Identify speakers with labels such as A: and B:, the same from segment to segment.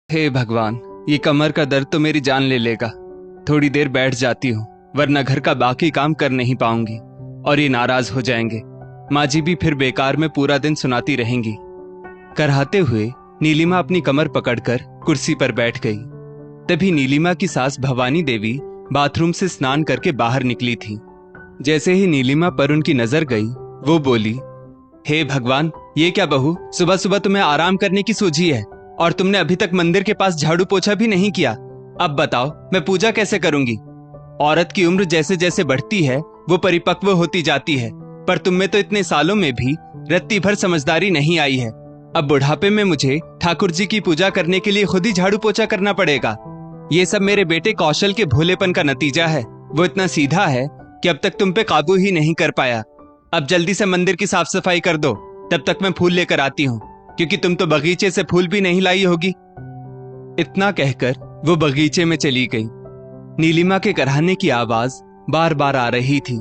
A: हे भगवान, ये कमर का दर्द तो मेरी जान ले लेगा। थोड़ी देर बैठ जाती हूँ, वरना घर का बाकी काम कर नहीं पाऊंगी और ये नाराज हो जाएंगे। माँ जी भी फिर बेकार में पूरा दिन सुनाती रहेंगी। कराहते हुए नीलिमा अपनी कमर पकड़कर कुर्सी पर बैठ गई। तभी नीलिमा की सास भवानी देवी बाथरूम से स्नान करके बाहर निकली थी। जैसे ही नीलिमा पर उनकी नजर गई, वो बोली, हे भगवान, ये क्या बहू, सुबह सुबह तुम्हें आराम करने की सूझी है और तुमने अभी तक मंदिर के पास झाड़ू पोछा भी नहीं किया। अब बताओ मैं पूजा कैसे करूंगी। औरत की उम्र जैसे जैसे बढ़ती है वो परिपक्व होती जाती है, पर तुम में तो इतने सालों में भी रत्ती भर समझदारी नहीं आई है। अब बुढ़ापे में मुझे ठाकुर जी की पूजा करने के लिए खुद ही झाड़ू पोछा करना पड़ेगा। ये सब मेरे बेटे कौशल के भोलेपन का नतीजा है। वो इतना सीधा है कि अब तक तुम पे काबू ही नहीं कर पाया। अब जल्दी से मंदिर की साफ सफाई कर दो, तब तक मैं फूल लेकर आती हूँ, क्योंकि तुम तो बगीचे से फूल भी नहीं लाई होगी। इतना कहकर वो बगीचे में चली गई। नीलिमा के कराहने की आवाज बार बार आ रही थी।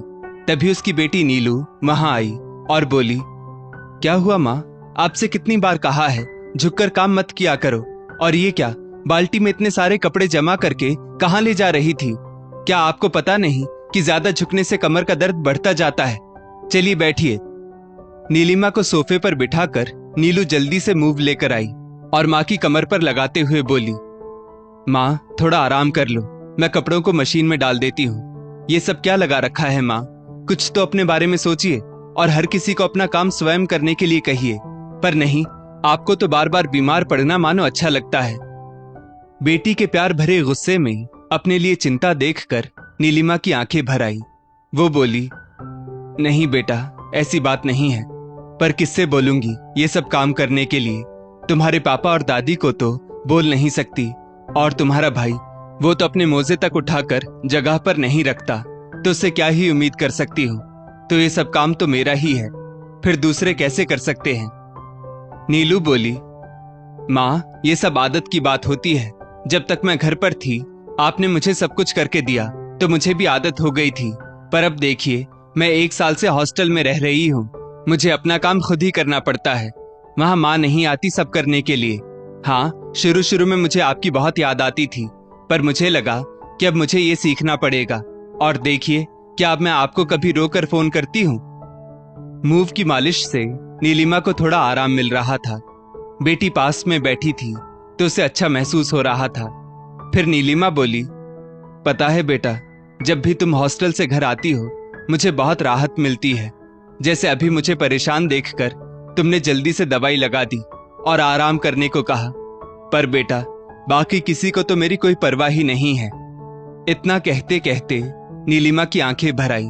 A: तभी उसकी बेटी नीलू वहां आई और बोली, क्या हुआ माँ, आपसे कितनी बार कहा है झुककर काम मत किया करो। और ये क्या, बाल्टी में इतने सारे कपड़े जमा करके कहाँ ले जा रही थी। क्या आपको पता नहीं कि ज्यादा झुकने से कमर का दर्द बढ़ता जाता है। चलिए बैठिए। नीलिमा को सोफे पर बिठाकर नीलू जल्दी से मूव लेकर आई और माँ की कमर पर लगाते हुए बोली, माँ थोड़ा आराम कर लो, मैं कपड़ों को मशीन में डाल देती हूँ। ये सब क्या लगा रखा है माँ, कुछ तो अपने बारे में सोचिए और हर किसी को अपना काम स्वयं करने के लिए कहिए। पर नहीं, आपको तो बार बार बीमार पड़ना मानो अच्छा लगता है। बेटी के प्यार भरे गुस्से में अपने लिए चिंता देखकर नीलिमा की आंखें भर आई। वो बोली, नहीं बेटा, ऐसी बात नहीं है, पर किससे बोलूंगी ये सब काम करने के लिए। तुम्हारे पापा और दादी को तो बोल नहीं सकती, और तुम्हारा भाई, वो तो अपने मोजे तक उठाकर जगह पर नहीं रखता, तो उससे क्या ही उम्मीद कर सकती हूँ। तो ये सब काम तो मेरा ही है, फिर दूसरे कैसे कर सकते हैं। नीलू बोली, माँ ये सब आदत की बात होती है। जब तक मैं घर पर थी आपने मुझे सब कुछ करके दिया, तो मुझे भी आदत हो गई थी। पर अब देखिए, मैं 1 साल से हॉस्टल में रह रही हूँ। मुझे अपना काम खुद ही करना पड़ता है। वहां माँ नहीं आती सब करने के लिए। हाँ, शुरू शुरू में मुझे आपकी बहुत याद आती थी, पर मुझे लगा कि अब मुझे ये सीखना पड़ेगा। और देखिए, क्या अब मैं आपको कभी रोकर फोन करती हूँ। मूव की मालिश से नीलिमा को थोड़ा आराम मिल रहा था। बेटी पास में बैठी थी तो उसे अच्छा महसूस हो रहा था। फिर नीलिमा बोली, पता है बेटा, जब भी तुम हॉस्टल से घर आती हो मुझे बहुत राहत मिलती है। जैसे अभी मुझे परेशान देखकर तुमने जल्दी से दवाई लगा दी और आराम करने को कहा। पर बेटा, बाकी किसी को तो मेरी कोई परवाह ही नहीं है। इतना कहते कहते नीलिमा की आंखें भर आई।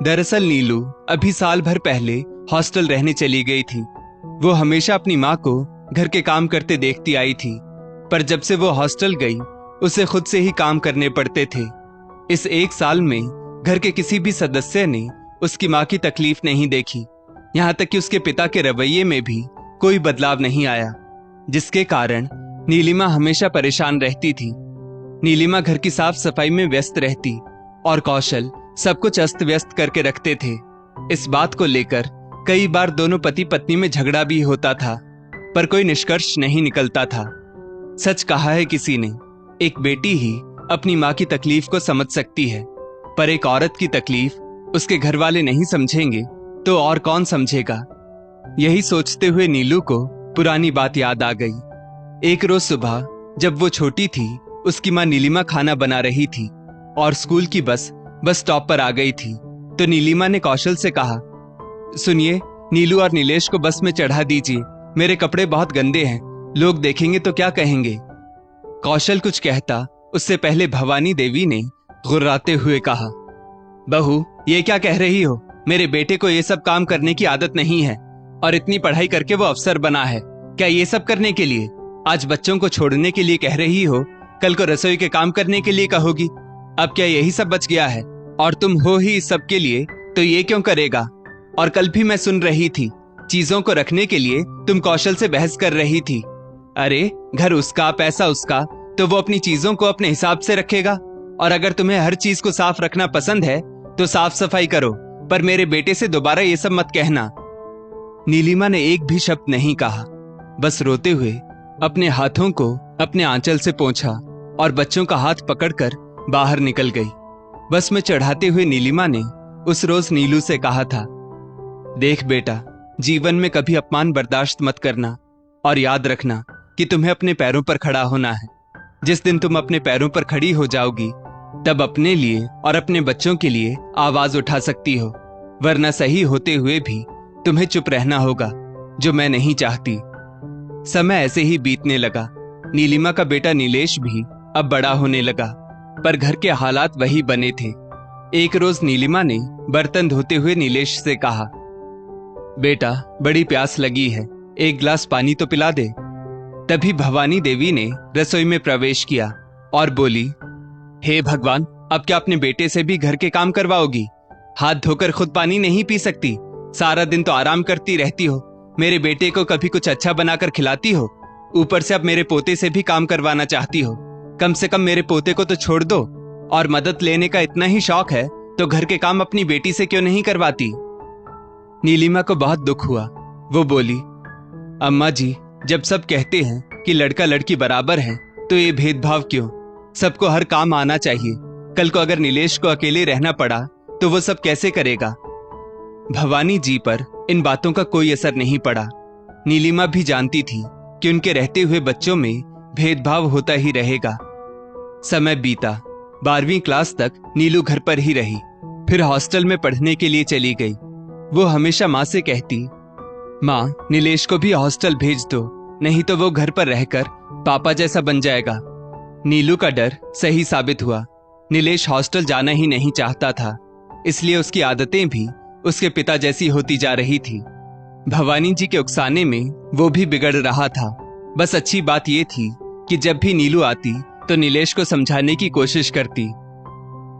A: दरअसल नीलू अभी साल भर पहले हॉस्टल रहने चली गई थी। वो हमेशा अपनी माँ को घर के काम करते देखती आई थी, पर जब से वो हॉस्टल गई उसे खुद से ही काम करने पड़ते थे। इस 1 साल में घर के किसी भी सदस्य ने उसकी माँ की तकलीफ नहीं देखी। यहाँ तक कि उसके पिता के रवैये में भी कोई बदलाव नहीं आया, जिसके कारण नीलिमा हमेशा परेशान रहती थी। नीलिमा घर की साफ सफाई में व्यस्त रहती और कौशल सब कुछ अस्त व्यस्त करके रखते थे। इस बात को लेकर कई बार दोनों पति पत्नी में झगड़ा भी होता था, पर कोई निष्कर्ष नहीं निकलता था। सच कहा है किसी ने, एक बेटी ही अपनी माँ की तकलीफ को समझ सकती है, पर एक औरत की तकलीफ उसके घर वाले नहीं समझेंगे तो और कौन समझेगा। यही सोचते हुए नीलू को पुरानी बात याद आ गई। एक रोज सुबह जब वो छोटी थी, उसकी माँ नीलिमा खाना बना रही थी और स्कूल की बस स्टॉप पर आ गई थी। तो नीलिमा ने कौशल से कहा, सुनिए, नीलू और नीलेश को बस में चढ़ा दीजिए, मेरे कपड़े बहुत गंदे हैं, लोग देखेंगे तो क्या कहेंगे। कौशल कुछ कहता उससे पहले भवानी देवी ने गुर्राते हुए कहा, बहू ये क्या कह रही हो, मेरे बेटे को ये सब काम करने की आदत नहीं है, और इतनी पढ़ाई करके वो अफसर बना है, क्या ये सब करने के लिए? आज बच्चों को छोड़ने के लिए कह रही हो, कल को रसोई के काम करने के लिए कहोगी। अब क्या यही सब बच गया है? और तुम हो ही इस सब के लिए, तो ये क्यों करेगा? और कल भी मैं सुन रही थी, चीजों को रखने के लिए तुम कौशल से बहस कर रही थी। अरे घर उसका, पैसा उसका, तो वो अपनी चीजों को अपने हिसाब से रखेगा। और अगर तुम्हें हर चीज को साफ रखना पसंद है तो साफ सफाई करो, पर मेरे बेटे से दोबारा ये सब मत कहना। नीलिमा ने एक भी शब्द नहीं कहा, बस रोते हुए अपने हाथों को अपने आंचल से पोंछा और बच्चों का हाथ पकड़कर बाहर निकल गई। बस में चढ़ाते हुए नीलिमा ने उस रोज नीलू से कहा था, देख बेटा, जीवन में कभी अपमान बर्दाश्त मत करना और याद रखना कि तुम्हें अपने पैरों पर खड़ा होना है। जिस दिन तुम अपने पैरों पर खड़ी हो जाओगी तब अपने लिए और अपने बच्चों के लिए आवाज उठा सकती हो, वरना सही होते हुए भी तुम्हें चुप रहना होगा, जो मैं नहीं चाहती। समय ऐसे ही बीतने लगा। नीलिमा का बेटा नीलेश भी अब बड़ा होने लगा, पर घर के हालात वही बने थे। एक रोज नीलिमा ने बर्तन धोते हुए नीलेश से कहा, बेटा, बड़ी प्यास लगी है, एक गिलास पानी तो पिला दे। तभी भवानी देवी ने रसोई में प्रवेश किया और बोली, हे भगवान, अब क्या अपने बेटे से भी घर के काम करवाओगी? हाथ धोकर खुद पानी नहीं पी सकती? सारा दिन तो आराम करती रहती हो, मेरे बेटे को कभी कुछ अच्छा बनाकर खिलाती हो, ऊपर से अब मेरे पोते से भी काम करवाना चाहती हो। कम से कम मेरे पोते को तो छोड़ दो, और मदद लेने का इतना ही शौक है तो घर के काम अपनी बेटी से क्यों नहीं करवाती? नीलिमा को बहुत दुख हुआ। वो बोली, अम्मा जी, जब सब कहते हैं कि लड़का लड़की बराबर हैं, तो ये भेदभाव क्यों? सबको हर काम आना चाहिए। कल को अगर नीलेश को अकेले रहना पड़ा तो वो सब कैसे करेगा? भवानी जी पर इन बातों का कोई असर नहीं पड़ा। नीलिमा भी जानती थी कि उनके रहते हुए बच्चों में भेदभाव होता ही रहेगा। समय बीता। 12वीं क्लास तक नीलू घर पर ही रही, फिर हॉस्टल में पढ़ने के लिए चली गई। वो हमेशा माँ से कहती, माँ, नीलेश को भी हॉस्टल भेज दो, नहीं तो वो घर पर रहकर पापा जैसा बन जाएगा। नीलू का डर सही साबित हुआ। नीलेश हॉस्टल जाना ही नहीं चाहता था, इसलिए उसकी आदतें भी उसके पिता जैसी होती जा रही थी। भवानी जी के उकसाने में वो भी बिगड़ रहा था। बस अच्छी बात ये थी कि जब भी नीलू आती तो नीलेश को समझाने की कोशिश करती।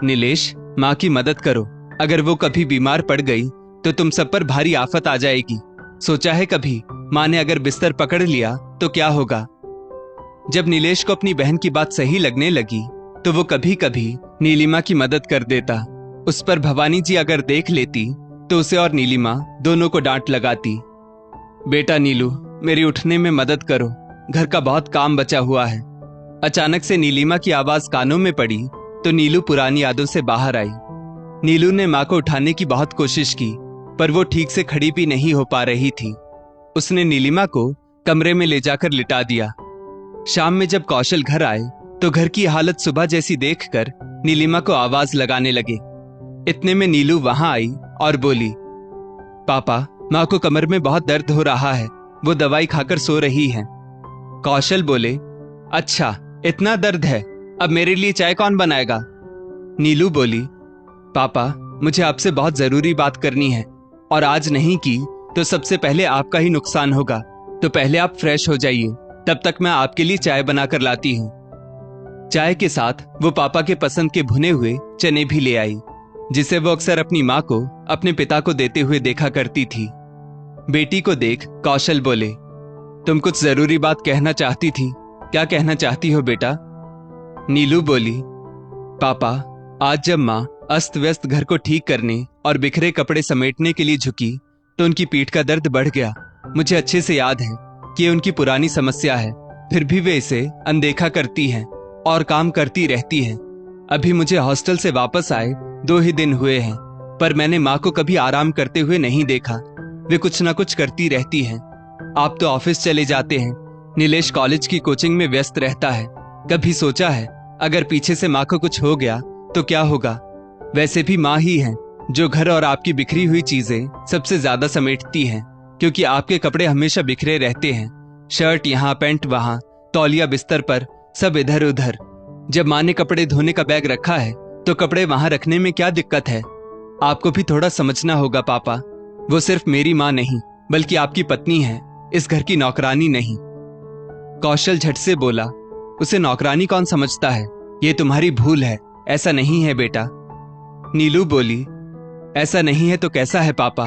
A: नीलेश, माँ की मदद करो, अगर वो कभी बीमार पड़ गई तो तुम सब पर भारी आफत आ जाएगी। सोचा है कभी, माँ ने अगर बिस्तर पकड़ लिया तो क्या होगा? जब नीलेश को अपनी बहन की बात सही लगने लगी तो वो कभी कभी नीलिमा की मदद कर देता। उस पर भवानी जी अगर देख लेती तो उसे और नीलिमा दोनों को डांट लगाती। बेटा नीलू, मेरी उठने में मदद करो, घर का बहुत काम बचा हुआ है। अचानक से नीलिमा की आवाज कानों में पड़ी तो नीलू पुरानी यादों से बाहर आई। नीलू ने माँ को उठाने की बहुत कोशिश की, पर वो ठीक से खड़ी भी नहीं हो पा रही थी। उसने नीलिमा को कमरे में ले जाकर लिटा दिया। शाम में जब कौशल घर आए तो घर की हालत सुबह जैसी देखकर नीलिमा को आवाज लगाने लगे। इतने में नीलू वहां आई और बोली, पापा, माँ को कमर में बहुत दर्द हो रहा है, वो दवाई खाकर सो रही हैं। कौशल बोले, अच्छा, इतना दर्द है, अब मेरे लिए चाय कौन बनाएगा? नीलू बोली, पापा, मुझे आपसे बहुत जरूरी बात करनी है, और आज नहीं की तो सबसे पहले आपका ही नुकसान होगा, तो पहले आप फ्रेश हो जाइए, तब तक मैं आपके लिए चाय बनाकर लाती हूँ। चाय के साथ वो पापा के पसंद के भुने हुए चने भी ले आई, जिसे वो अक्सर अपनी माँ को अपने पिता को देते हुए देखा करती थी। बेटी को देख कौशल बोले, तुम कुछ जरूरी बात कहना चाहती थी, क्या कहना चाहती हो बेटा? नीलू बोली, पापा, आज जब माँ अस्त व्यस्त घर को ठीक करने और बिखरे कपड़े समेटने के लिए झुकी तो उनकी पीठ का दर्द बढ़ गया। मुझे अच्छे से याद है कि ये उनकी पुरानी समस्या है, फिर भी वे इसे अनदेखा करती हैं और काम करती रहती हैं। अभी मुझे हॉस्टल से वापस आए 2 ही दिन हुए हैं, पर मैंने माँ को कभी आराम करते हुए नहीं देखा। वे कुछ ना कुछ करती रहती हैं। आप तो ऑफिस चले जाते हैं, नीलेश कॉलेज की कोचिंग में व्यस्त रहता है। कभी सोचा है अगर पीछे से माँ को कुछ हो गया तो क्या होगा? वैसे भी माँ ही है जो घर और आपकी बिखरी हुई चीजें सबसे ज्यादा समेटती हैं, क्योंकि आपके कपड़े हमेशा बिखरे रहते हैं। शर्ट यहाँ, पैंट वहां, तौलिया बिस्तर पर, सब इधर उधर। जब माँ ने कपड़े धोने का बैग रखा है तो कपड़े वहां रखने में क्या दिक्कत है? आपको भी थोड़ा समझना होगा पापा। वो सिर्फ मेरी माँ नहीं बल्कि आपकी पत्नी है, इस घर की नौकरानी नहीं। कौशल झट से बोला, उसे नौकरानी कौन समझता है? ये तुम्हारी भूल है, ऐसा नहीं है बेटा। नीलू बोली, ऐसा नहीं है तो कैसा है पापा?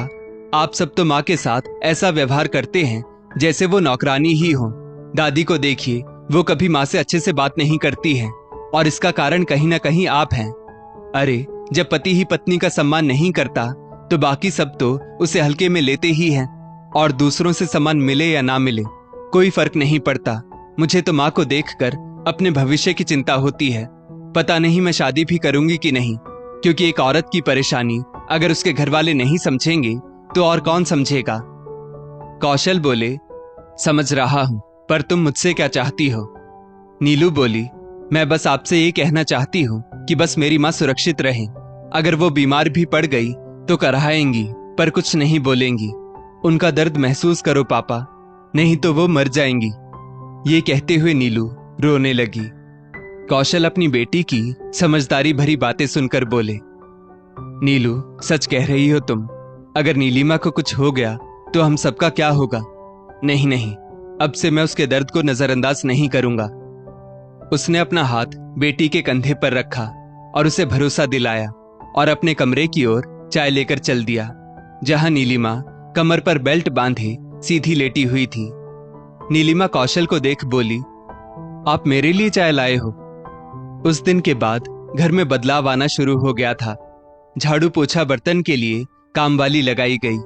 A: आप सब तो माँ के साथ ऐसा व्यवहार करते हैं जैसे वो नौकरानी ही हो। दादी को देखिए, वो कभी माँ से अच्छे से बात नहीं करती है, और इसका कारण कहीं ना कहीं आप हैं। अरे, जब पति ही पत्नी का सम्मान नहीं करता तो बाकी सब तो उसे हल्के में लेते ही हैं, और दूसरों से सम्मान मिले या ना मिले कोई फर्क नहीं पड़ता। मुझे तो माँ को देखकर अपने भविष्य की चिंता होती है। पता नहीं मैं शादी भी करूंगी कि नहीं, क्योंकि एक औरत की परेशानी अगर उसके घर वाले नहीं समझेंगे तो और कौन समझेगा। कौशल बोले, समझ रहा हूं, पर तुम मुझसे क्या चाहती हो? नीलू बोली, मैं बस आपसे ये कहना चाहती हूँ कि बस मेरी माँ सुरक्षित रहे। अगर वो बीमार भी पड़ गई तो कराएंगी, पर कुछ नहीं बोलेंगी। उनका दर्द महसूस करो पापा, नहीं तो वो मर जाएंगी। ये कहते हुए नीलू रोने लगी। कौशल अपनी बेटी की समझदारी भरी बातें सुनकर बोले, नीलू सच कह रही हो तुम। अगर नीलिमा को कुछ हो गया तो हम सबका क्या होगा? नहीं नहीं, अब से मैं उसके दर्द को नजरअंदाज नहीं करूंगा। उसने अपना हाथ बेटी के कंधे पर रखा और उसे भरोसा दिलाया और अपने कमरे की ओर चाय लेकर चल दिया, जहां नीलिमा कमर पर बेल्ट बांधे सीधी लेटी हुई थी। नीलिमा कौशल को देख बोली, आप मेरे लिए चाय लाए हो? उस दिन के बाद घर में बदलाव आना शुरू हो गया था। झाड़ू पोछा बर्तन के लिए कामवाली लगाई गई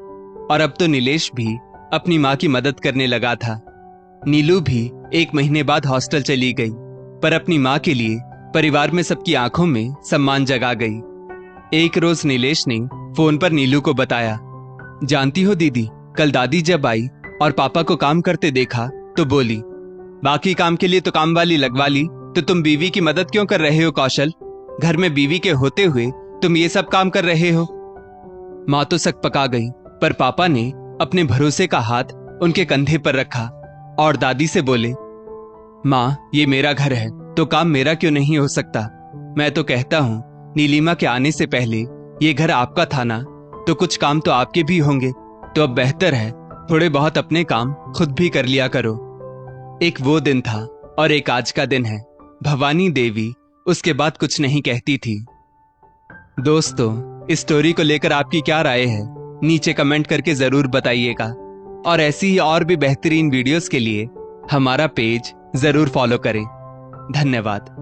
A: और अब तो नीलेश भी अपनी माँ की मदद करने लगा था। नीलू भी 1 महीने बाद हॉस्टल चली गई, पर अपनी माँ के लिए परिवार में सबकी आंखों में सम्मान जगा गई। एक रोज नीलेश ने फोन पर नीलू को बताया, जानती हो दीदी, कल दादी जब आई और पापा को काम करते देखा तो बोली, बाकी काम के लिए तो काम वाली लगवा ली, तो तुम बीवी की मदद क्यों कर रहे हो कौशल? घर में बीवी के होते हुए तुम ये सब काम कर रहे हो। माँ तो सक पका गई, पर पापा ने अपने भरोसे का हाथ उनके कंधे पर रखा और दादी से बोले, माँ ये मेरा घर है तो काम मेरा क्यों नहीं हो सकता? मैं तो कहता हूँ नीलिमा के आने से पहले ये घर आपका था ना, तो कुछ काम तो आपके भी होंगे। तो अब बेहतर है थोड़े बहुत अपने काम खुद भी कर लिया करो। एक वो दिन था और एक आज का दिन है। भवानी देवी उसके बाद कुछ नहीं कहती थी। दोस्तों, इस स्टोरी को लेकर आपकी क्या राय है? नीचे कमेंट करके जरूर बताइएगा और ऐसी ही और भी बेहतरीन वीडियोस के लिए हमारा पेज जरूर फॉलो करें। धन्यवाद।